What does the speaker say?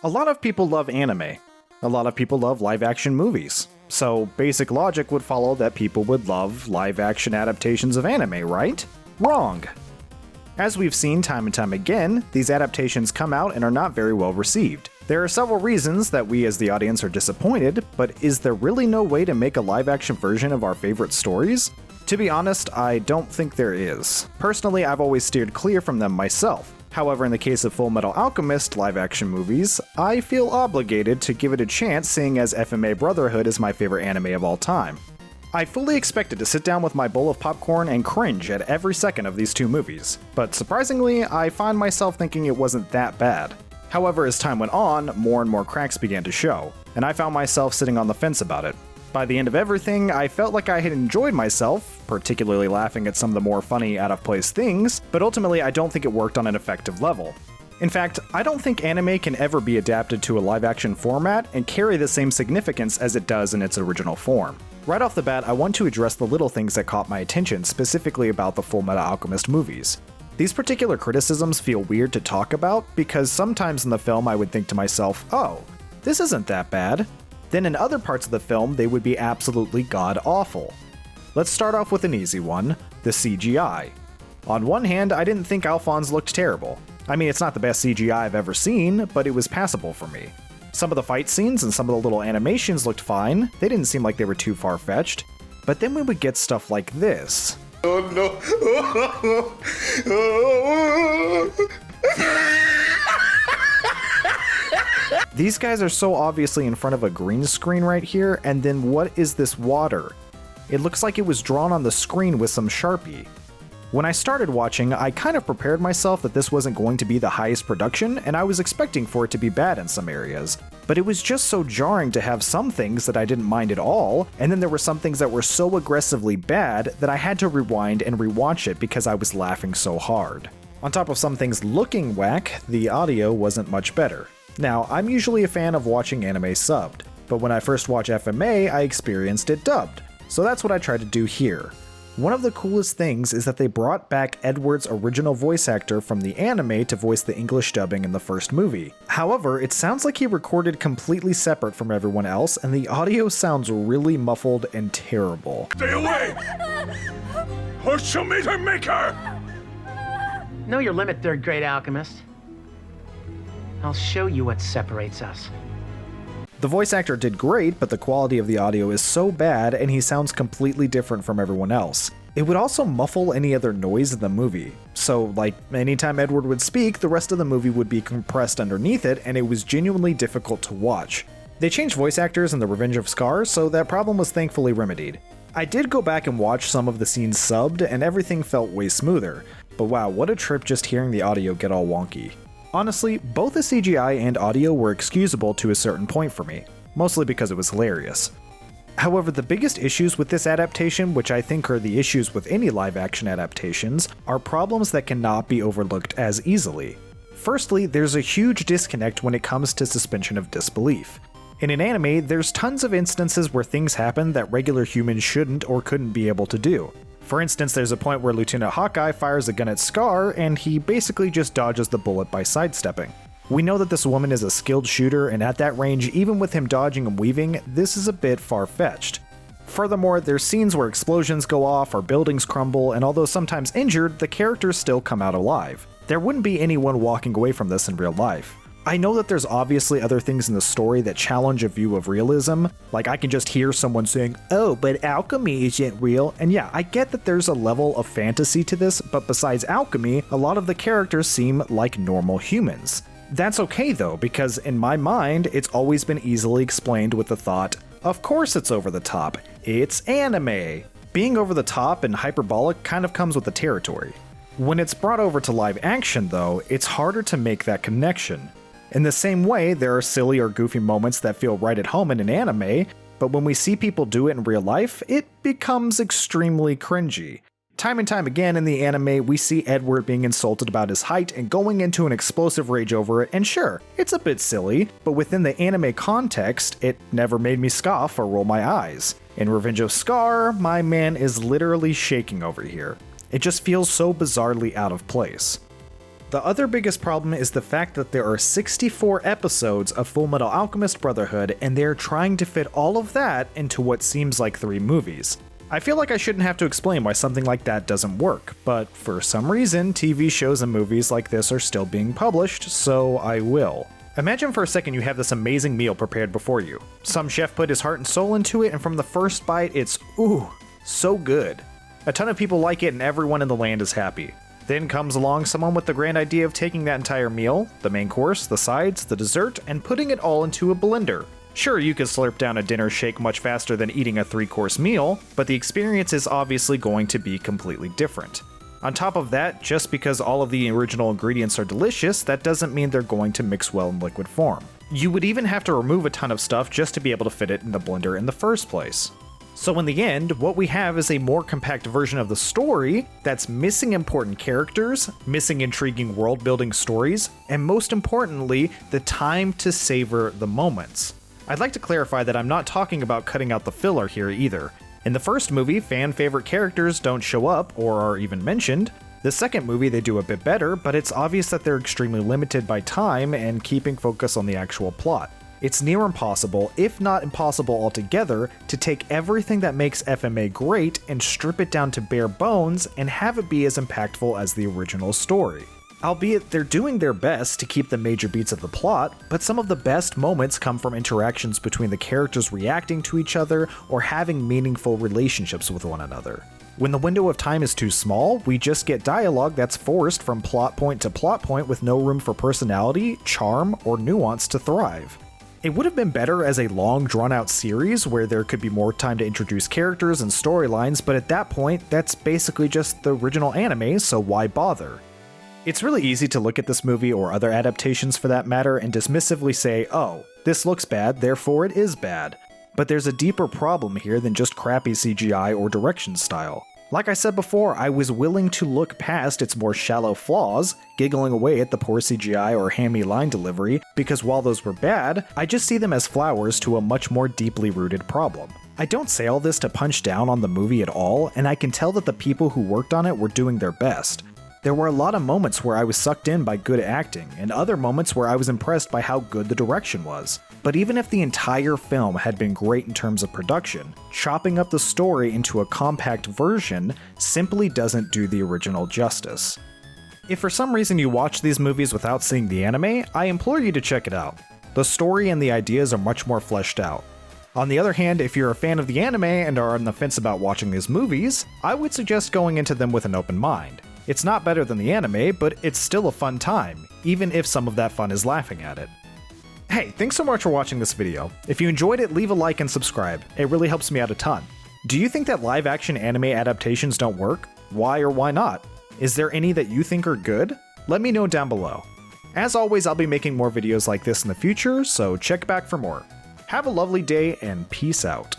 A lot of people love anime. A lot of people love live-action movies. So basic logic would follow that people would love live-action adaptations of anime, right? Wrong. As we've seen time and time again, these adaptations come out and are not very well received. There are several reasons that we as the audience are disappointed, but is there really no way to make a live-action version of our favorite stories? To be honest, I don't think there is. Personally, I've always steered clear from them myself. However, in the case of FullMetal Alchemist live-action movies, I feel obligated to give it a chance seeing as FMA Brotherhood is my favorite anime of all time. I fully expected to sit down with my bowl of popcorn and cringe at every second of these two movies, but surprisingly, I find myself thinking it wasn't that bad. However, as time went on, more and more cracks began to show, and I found myself sitting on the fence about it. By the end of everything, I felt like I had enjoyed myself, particularly laughing at some of the more funny, out-of-place things, but ultimately I don't think it worked on an effective level. In fact, I don't think anime can ever be adapted to a live-action format and carry the same significance as it does in its original form. Right off the bat, I want to address the little things that caught my attention specifically about the FullMetal Alchemist movies. These particular criticisms feel weird to talk about because sometimes in the film I would think to myself, oh, this isn't that bad. Then in other parts of the film, they would be absolutely god-awful. Let's start off with an easy one, the CGI. On one hand, I didn't think Alphonse looked terrible. I mean, it's not the best CGI I've ever seen, but it was passable for me. Some of the fight scenes and some of the little animations looked fine, they didn't seem like they were too far-fetched, but then we would get stuff like this. Oh no. These guys are so obviously in front of a green screen right here, and then what is this water? It looks like it was drawn on the screen with some Sharpie. When I started watching, I kind of prepared myself that this wasn't going to be the highest production, and I was expecting for it to be bad in some areas. But it was just so jarring to have some things that I didn't mind at all, and then there were some things that were so aggressively bad that I had to rewind and rewatch it because I was laughing so hard. On top of some things looking whack, the audio wasn't much better. Now, I'm usually a fan of watching anime subbed, but when I first watched FMA, I experienced it dubbed, so that's what I tried to do here. One of the coolest things is that they brought back Edward's original voice actor from the anime to voice the English dubbing in the first movie. However, it sounds like he recorded completely separate from everyone else, and the audio sounds really muffled and terrible. Stay away! Or she'll meet her maker! Know your limit, third grade alchemist. I'll show you what separates us. The voice actor did great, but the quality of the audio is so bad and he sounds completely different from everyone else. It would also muffle any other noise in the movie. So, like, anytime Edward would speak, the rest of the movie would be compressed underneath it, and it was genuinely difficult to watch. They changed voice actors in The Revenge of Scar, so that problem was thankfully remedied. I did go back and watch some of the scenes subbed, and everything felt way smoother. But wow, what a trip just hearing the audio get all wonky. Honestly, both the CGI and audio were excusable to a certain point for me, mostly because it was hilarious. However, the biggest issues with this adaptation, which I think are the issues with any live-action adaptations, are problems that cannot be overlooked as easily. Firstly, there's a huge disconnect when it comes to suspension of disbelief. In an anime, there's tons of instances where things happen that regular humans shouldn't or couldn't be able to do. For instance, there's a point where Lieutenant Hawkeye fires a gun at Scar, and he basically just dodges the bullet by sidestepping. We know that this woman is a skilled shooter, and at that range, even with him dodging and weaving, this is a bit far-fetched. Furthermore, there's scenes where explosions go off or buildings crumble, and although sometimes injured, the characters still come out alive. There wouldn't be anyone walking away from this in real life. I know that there's obviously other things in the story that challenge a view of realism, like I can just hear someone saying, oh, but alchemy isn't real, and yeah, I get that there's a level of fantasy to this, but besides alchemy, a lot of the characters seem like normal humans. That's okay though, because in my mind, it's always been easily explained with the thought, of course it's over the top, it's anime. Being over the top and hyperbolic kind of comes with the territory. When it's brought over to live action though, it's harder to make that connection. In the same way, there are silly or goofy moments that feel right at home in an anime, but when we see people do it in real life, it becomes extremely cringy. Time and time again in the anime, we see Edward being insulted about his height and going into an explosive rage over it, and sure, it's a bit silly, but within the anime context, it never made me scoff or roll my eyes. In Revenge of Scar, my man is literally shaking over here. It just feels so bizarrely out of place. The other biggest problem is the fact that there are 64 episodes of FullMetal Alchemist Brotherhood, and they're trying to fit all of that into what seems like 3 movies. I feel like I shouldn't have to explain why something like that doesn't work, but for some reason, TV shows and movies like this are still being published, so I will. Imagine for a second you have this amazing meal prepared before you. Some chef put his heart and soul into it, and from the first bite, it's ooh, so good. A ton of people like it, and everyone in the land is happy. Then comes along someone with the grand idea of taking that entire meal, the main course, the sides, the dessert, and putting it all into a blender. Sure, you could slurp down a dinner shake much faster than eating a 3-course meal, but the experience is obviously going to be completely different. On top of that, just because all of the original ingredients are delicious, that doesn't mean they're going to mix well in liquid form. You would even have to remove a ton of stuff just to be able to fit it in the blender in the first place. So in the end, what we have is a more compact version of the story that's missing important characters, missing intriguing world-building stories, and most importantly, the time to savor the moments. I'd like to clarify that I'm not talking about cutting out the filler here either. In the first movie, fan-favorite characters don't show up or are even mentioned. The second movie they do a bit better, but it's obvious that they're extremely limited by time and keeping focus on the actual plot. It's near impossible, if not impossible altogether, to take everything that makes FMA great and strip it down to bare bones and have it be as impactful as the original story. Albeit they're doing their best to keep the major beats of the plot, but some of the best moments come from interactions between the characters reacting to each other or having meaningful relationships with one another. When the window of time is too small, we just get dialogue that's forced from plot point to plot point with no room for personality, charm, or nuance to thrive. It would have been better as a long, drawn-out series where there could be more time to introduce characters and storylines, but at that point, that's basically just the original anime, so why bother? It's really easy to look at this movie, or other adaptations for that matter, and dismissively say, oh, this looks bad, therefore it is bad. But there's a deeper problem here than just crappy CGI or direction style. Like I said before, I was willing to look past its more shallow flaws, giggling away at the poor CGI or hammy line delivery, because while those were bad, I just see them as flowers to a much more deeply rooted problem. I don't say all this to punch down on the movie at all, and I can tell that the people who worked on it were doing their best. There were a lot of moments where I was sucked in by good acting, and other moments where I was impressed by how good the direction was. But even if the entire film had been great in terms of production, chopping up the story into a compact version simply doesn't do the original justice. If for some reason you watch these movies without seeing the anime, I implore you to check it out. The story and the ideas are much more fleshed out. On the other hand, if you're a fan of the anime and are on the fence about watching these movies, I would suggest going into them with an open mind. It's not better than the anime, but it's still a fun time, even if some of that fun is laughing at it. Hey, thanks so much for watching this video. If you enjoyed it, leave a like and subscribe. It really helps me out a ton. Do you think that live-action anime adaptations don't work? Why or why not? Is there any that you think are good? Let me know down below. As always, I'll be making more videos like this in the future, so check back for more. Have a lovely day and peace out.